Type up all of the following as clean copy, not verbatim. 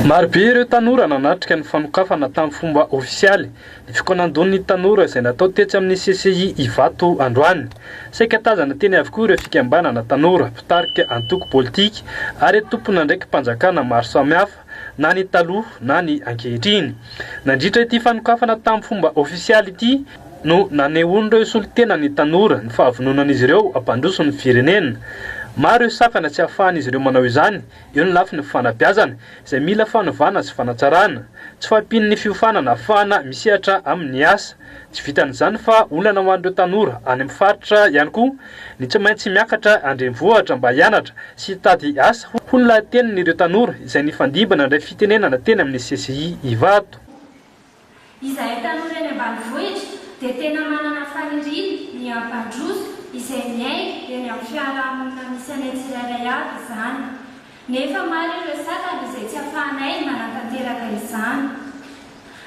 Marobe ireo tanora nanatrika ny fanokafana tamin'ny fomba ofisialy ny fikonandon'ny tanora izay natao tetsy amin'ny CCI Ivato androany. Saika tazana teny avokoa ireo fikambanana tanora, mpitarika antoko politika ary tompona ndraiky mpanjakana maro samihafa na ny taloha na ny ankehitriny. Nandritra ity fanokafana tamin'ny fomba ofisialy ity no nanehoany ireo solitena ny tanora ny fahavononan'izy ireo ampandroso ny firenena. Maro safana tsy ahafahan'izy ireo manao izany, eo ny lafiny fanabeazana izay mila fanovana sy fanatsarana. Tsy fampin'ny fiofanana ahafahana misehatra amin'ny asa. Tsy vitan'izany fa olana ho an'ireo tanora any amin'ny faritra ihany koa ny tsy maintsy miakatra andrenivohitra mba hianatra sy hitady asa ho ny lahatenin'ireo tanora izay nifandibana indray fitenenana teny amin'ny CCI Ivato. Izahay tanora any ambanivohitra dia tena manana faniriana ny ampandroso izay miainga eny amin'ny fiarahamonina misy anay tsirairay avy izany. Nefa maro ireo sakana izay tsy ahafahanay manatanteraka izany.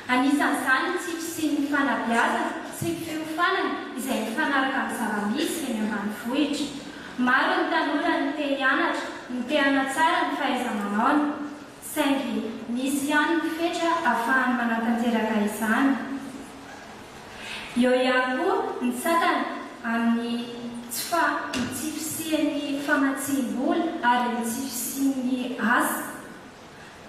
Anisan'izany ny tsipy sy ny fanabeazana sy ny fiofanana izay mifanaraka amin'ny zava-misy eny ambanivohitra. Maro ny tanora ny te hianatra, ny te hanatsara ny fahaiza-manaony, saingy misy ihany ny fetra ahafahany manatanteraka izany. Eo ihany koa ny sakana amin'ny tsy fisian'ny famatsiam-bola ary ny tsy fisian'ny asa.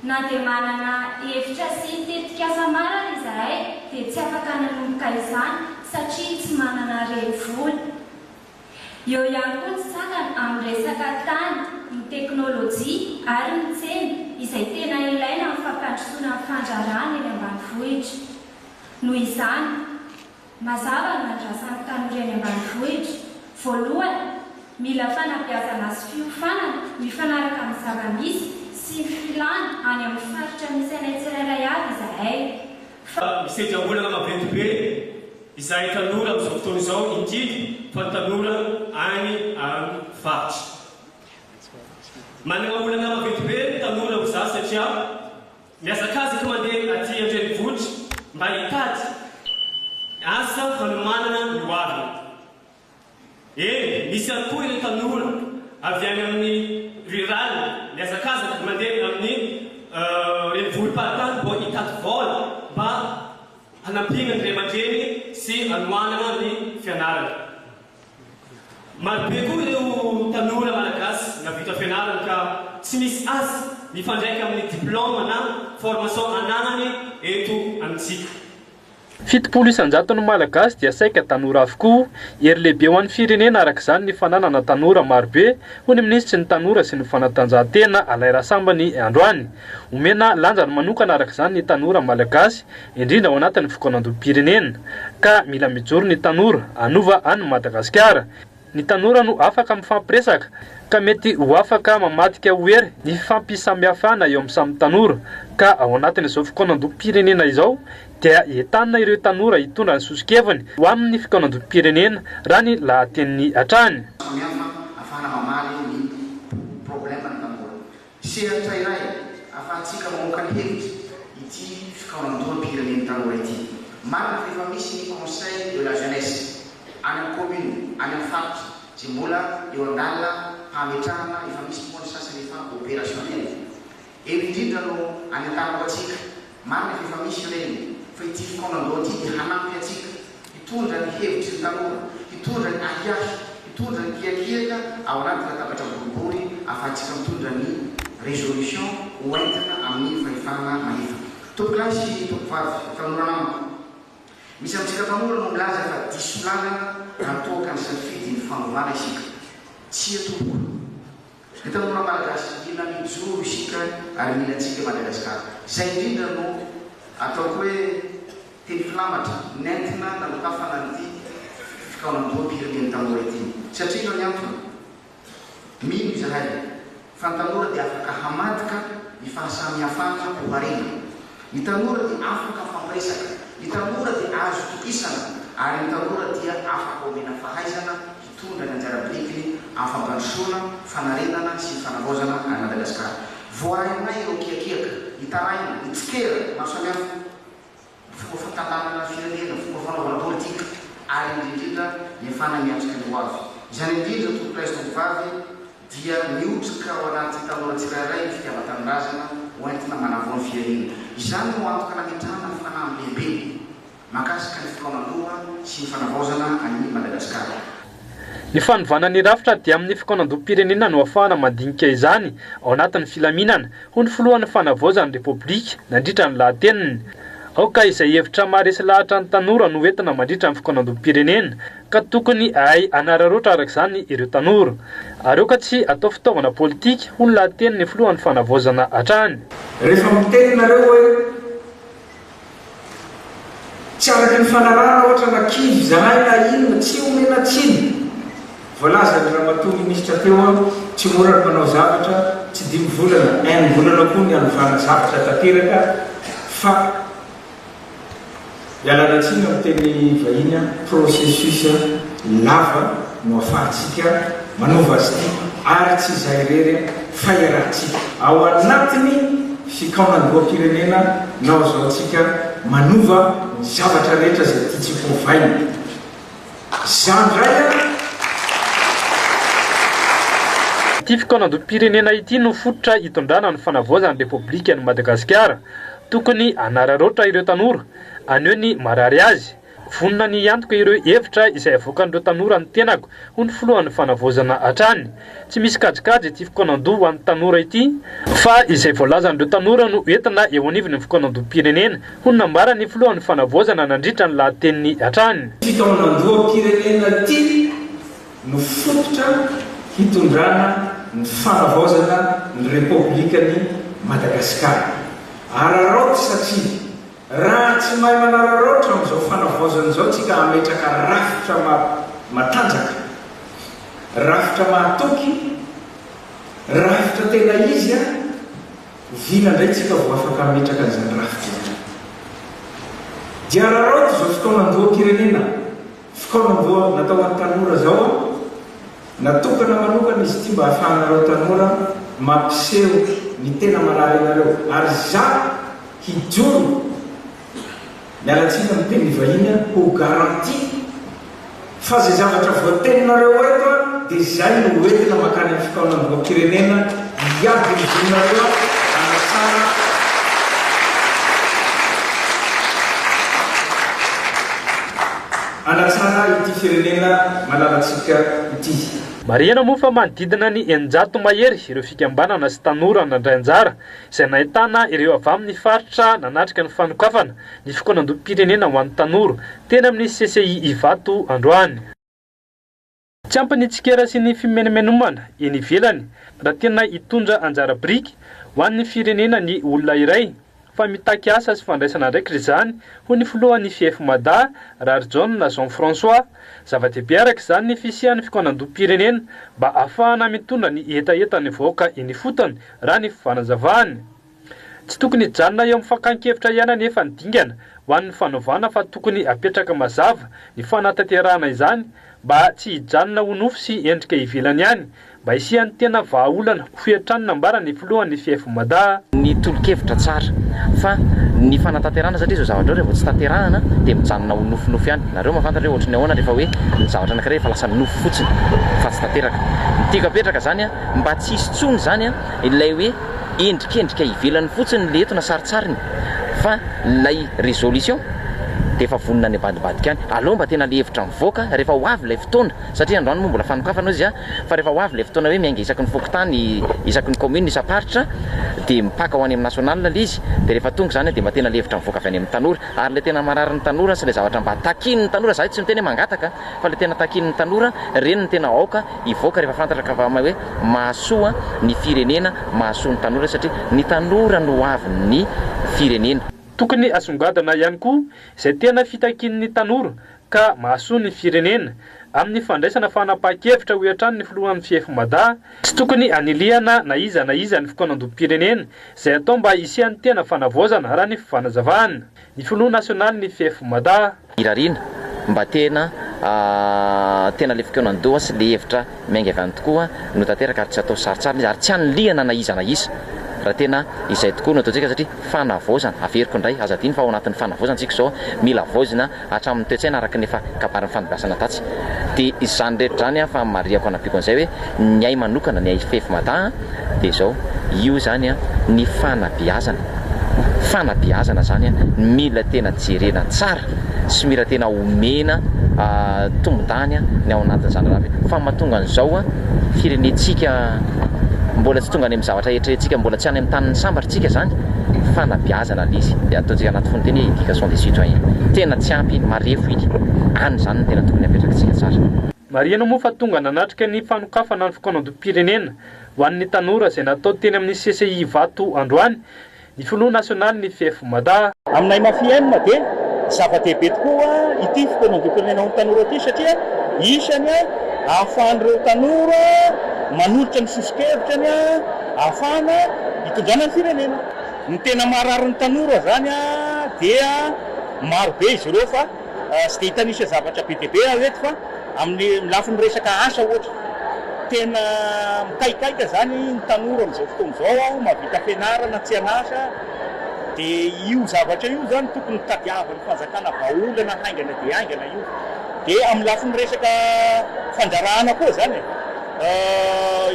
Na dia manana hevitra sy tetika asa maro izahay dia tsy afaka nanomboka izany satria tsy manana renivola. Eo ihany koa ny sakana amin'ny resaka tany, ny teknôlôjia ary ny tsena izay tena ilaina amin'ny fampandrosoana ny fandrarana eny ambanivohitra. Noho izany, mazava ny andrasan'ny tanora eny ambanivohitra. Voalohany, mila fanabeazana sy fiofanana mifanaraka amin'ny zava-misy sy filana any amin'ny faritra misy anay tsirairay avy izahay. Misedra olana maventy be izahay tanora amin'izao fotoana izao indrindra fa tanora any amin'ny faritra. Manana olana maventy be tanora amin'izao satria miazakazaka mandeha aty an-drenivohitra mba hitady asa fanomanana ny hoavina. Misy ihany koa ireo tanora avy any amin'ny rural miazakazaka mandeha amin'ny renivohim-pahatany mba hitady vola mba hanampina ny ray aman-dreny sy hanomanana ny fianarana. Marobe koa ireo tanora malagasy navita fianarana ka tsy misy asa mifandraika amin'ny diplôma na formation ananany eto amintsika. Fitopolo isan-jaton'ny malagasy dia saika tanora avokoa. Hery lehibe ho an'ny firenena araka izany ny fananana tanora marobe ho ny minisitry ny tanora sy ny fanatanjahantena Alay Rasambany androany. Omena lanjany manokana araka izany ny tanora malagasy indrindra ao anatin'ny fikonandoam-pirenena ka mila mijoro ny tanora anova any Madagasikara. Ny tanora no afaka mifampiresaka ka mety ho afaka mamadika hoery ny fampisamihafana eo amin'ny samy tanora ka ao anatin'izao fikonandoam-pirenena izao dia entanina ireo tanora hitondra ny sosikevany ho amin'ny fikonandoam-pirenena raha ny lahatenin'ny hatrany. Afahana mamaly ny problema ny tanora. Sehatra iray afahantsika mamoaka ny hevitra ity fikonandoam-pirenena tanora ity. Marina fa efa misy ny conseil de la jeunesse any amin'ny commune, any amin'ny faritra izay mbola eo an-dalina hametrahana efa misy moa ny sasany efa opérationnel. Eo indrindra no any an-tanako atsika. Marina fa efa misy ireny fa ity fikonandoa ity dia hanampy atsika hitondra ny hevitry ny tanora, hitondra ny ahiahy, hitondra ny kiakiaka ao anaty latabatra boribory ahafahantsika mitondra ny résolution hoentina amin'ny fahefana mahita. Tombokilasy tompovavy tanora namako. Misy amintsika tanora no milaza fa diso lalana natoaka ny safidy ny fanovana isika. Tsy atoko. Ny tanora malagasy mila mijoro isika ary mila antsika Madagasikara. Izay indrindra no ataoko hoe teny filamatra nentina nanokafana nyity fikonandoam-pirenena tanora ity. Satria io ny antony mino izahay fa ny tanora dia afaka hamadika ny fahasamihafana ho harena. Ny tanora dia afaka fampiresaka. Ny tanora dia azo tokisana ary ny tanora dia afaka omena fahaizana hitondra ny anjara-birikiny amin'ny fampandrosoana, fanarenana sy fanavaozana any Madagasikara. Voarinay ireo kiakiaka, hitaraina, hitsikera maro samihafa fomba fahatantanana firenena, fomba fanaovana politika ary indrindra ny ahafahana miantsika ny hoavy. Izany indrindra tombokilasy tompovavy dia miotrika ao anaty tanora tsirairay ny fitiavan-tanindrazana ho hoentina manavao ny firenena. Izany no antoka nametrahana ny fanahy lehibe mahakasika ny fikaonaloha sy ny fanavaozana any Madagasikara. Ny fanovana ny rafitra dia amin'ny fikaonandom-pirenena no ahafahana mandinika izany ao anatin'ny filaminana ho ny filohan'ny fanavaozan'ny repoblika nandritra ny lahateniny. Aoka izay hevitra maharesy lahatra ny tanora no entina mandritra ny fikaonandom-pirenena ka tokony ahay anararoatra arak'izany ireo tanora. Ary aoka tsy atao fitaovana politika ho ny lahateniny filohan'ny fanavaozana hatrany. Rehefa miteny nareo hoe tsy araky ny fanarahana ohatra na kivy zanahy na inona tsy omena tsiny. Voalaza ny ramatoa minisitra teo tsy mora manao zavatra tsy 5 volana 1 volana koa ny anovana zavatra tanteraka fa ialana tsiny amin'ny teny vahiny processus lava no ahafahantsika manova azy ity ary tsy izay irery fa iarahantsika ao anatiny fikaonandoam-pirenena nao zao antsika manova ny zavatra rehetra zay tiatsika hovaina. Zandray ity fikaonandom-pirenena ity no fototra hitondrana ny fanavaozan'ny repoblika ny Madagasikara. Tokony anararoatra ireo tanora aneo ny marary azy. Vonona ny antoka ireo hevitra izay avoakan'ireo tanora ny tenako ho ny filohan'ny fanavaozana hatrany. Tsy misy kajikajy ity fikaonando ho an'ny tanora ity fa izay voalazan'ireo tanora no entina eo anivony ny fikaonandom-pirenena ho ny nambara ny filohan'ny fanavaozana nandritra ny lahateniny hatrany. Fikaonandoam-pirenena ity no fototra hitondrana ny fanavaozana ny repoblikan'ny Madagasikara. Araraoty satria raha tsy mahay manararoatra amin'izao fanavaozana izao tsika ametraka rafitra matanjaka, rafitra mahatoky, rafitra tena izy vina indray tsika vao afaka ametraka an'izany rafitra izany. Dia araraoty izao fikaonandoam-pirenena, fikaonandoa natao an'ny tanora zao natokana manokana izy ity mba ahafahanareo tanora mampiseho ny tena marary anareo ary za hijoro mialatsina amin'ny teny vahiny ho garanti fa zay zavatra voateninareo eto dia zay no entina makany amin'ny fikaonandoam-pirenena hiady ny zonareo anatsara ity firenena malalatsika ity. Marihana moa fa manodidina ny 900 mahery ireo fikambanana sy tanora nandray anjara izay nahitana ireo avy amin'ny faritra nanatrika ny fanokafana ny fikaonandom-pirenena ho an'ny tanora tena amin'ny CCI Ivato androany. Tsy ampy ny tsikera sy ny fimenemenomana eny ivelany raha tena hitondra anjara biriky ho an'ny firenena ny olona iray fa mitaky asa sy fandraisana ndraiky izany ho ny filohan'ny FF-MADA Rary John na Jean François. Zava-dehibe araka izany ny fisian'ny fikaonandom-pirenena mba ahafahana mitondra ny etaetany vahoaka eny fotony raha ny fanazavahany. Tsy tokony hijanona eo amin'ny fakan-kevitra ihany nefa ny dingana ho an'ny fanaovana fa tokony apetraka mazava ny fanatanterahana izany mba tsy hijanona ho nofo sy endrika ivelany ihany mba isian'ny tena vahaolana ho hiatran'ny nambara ny filohan'ny FF-MADA. Ny tolo-kevitra tsara fa ny fanatanterahana satria zao zavatra rehefa tsy tanterahana dia mijanona ho nofinofo ihany. Nareo mahafantareo ohatry ny ahoana rehefa hoe ny zavatra anankiray efa lasa nofo fotsiny fa tsy tanteraka. Tika petraka zany mba tsy hisy tsony zany ilay hoe endrikendrika ivelany fotsiny le entona saritsariny fa lay résolution dia efa vonona ny abadibadika any. Aleo mba tena le hevitra mivoaka rehefa ho avy ilay fotoana satria androany moa mbola fanokafana izy fa rehefa ho avy ilay fotoana hoe miainga isaky ny fokontany isaky ny commune isa-paritra dia mipaka ho any amin'ny national ilay izy dia rehefa tonga zany dia mba tena le hevitra mivoaka avy any amin'ny tanora ary le tena marary ny tanora sy le zavatra mba takin'ny tanora zahay tsy miteny mangataka fa le tena takin'ny tanora reny ny tena aoka ivoaka rehefa fantatra ka hoe mahasoa ny firenena mahasoa ny tanora satria ny tanora no avy ny firenena. Tokony asongadana ihany koa izay tena fitakin'ny tanora ka mahasoa ny firenena amin'ny fandraisana fanapahan-kevitra ho hiatran'ny filohan'ny FF-MADA. Tsy tokony anilihana na iza ny fikaonandom-pirenena izay atao mba isian'ny tena fanavaozana raha ny fanazavahana ny filoha nasionaly ny FF-MADA. Irariana mba tena le fikaonandoha sy le hevitra miainga avy any tokoa no tanteraka ary tsy atao saritsara izy ary tsy anilihana na iza raha tena izay tokoa no ataontsika satria fanavaozana averiko indray azadiny fa ao anatin'ny fanavaozana tsika zao mila vaozina hatramin'ny toe-tsaina araka nefa kabarin'ny fanogasana tatsy dia izany rehetra zany fa mariako anapiko an'izay hoe ny ay manokana ny ay FF-MADA dia zao io zany ny fanabeazana zany mila tena jerena tsara sy mila tena omena tombondany ny ao anatin'izany raha fa mahatonga an'izao firenetsika mbola tsy tonga any amin'ny zavatra eritreretintsika mbola tsy any amin'ny tanin'ny sambatritsika zany fanabeazana l'izy dia ataontsika anaty fonteny éducation des citoyens tena tsy ampy marefo iny any zany no tena tokony apetrakantsika tsara. Marihana moa fa tonga nanatrika ny fanokafana ny fikonam-pirenena ho an'ny tanora izay natao teny amin'ny CCI Vato androany ny filoha nasionaly ny FFMADA. Aminay mafiainina dia zava-dehibe tokoa ity fikonam-pirenena ho tanora ity satria isany ahafahan'ireo tanora manolotra ny sosikevitrany ahafahana hitondrana ny firenena. Ny tena maharary ny tanora zany dia marobe izy ireo fa tsy dia hitanisa zavatra be dia be eto fa amin'ny lafiny resaka asa ohatra tena mikaikaika zany ny tanora amin'izao fotoana izao mahavita fianarana tsy anasa dia io zavatra io zany tokony tadiavan'ny fanjakana vaolana haingana dia haingana io dia amin'ny lafiny resaka fanjarahana koa zany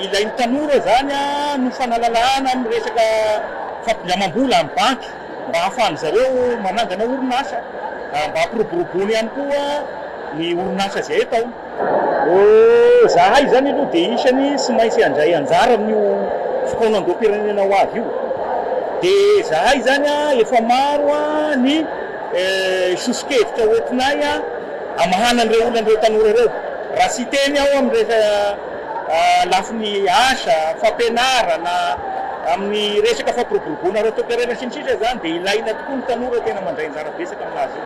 ilain'ny tanora zany no fanalalahana amin'ny resaka fampindramam-bola amin'ny banky mba ahafahany zareo manangana orinasa mba hampiroboroboany ihany koa ny orinasa izay atao. Zahay zany aloha dia isany sy maintsy handray anjara amin'io fikonam-pirenena ho avy io dia zahay zany efa maro ny sosikevitra ohatinay amahana an'ireo olonan'ireo tanora ireo raha sy teny aho amin'ny lafiny asa fampianarana amin'ny resaka fampiroboroboana raha toekarena sinisitra zany dia ilaina tokoa ny tanora tena mandray anjara betsaka aminazy io.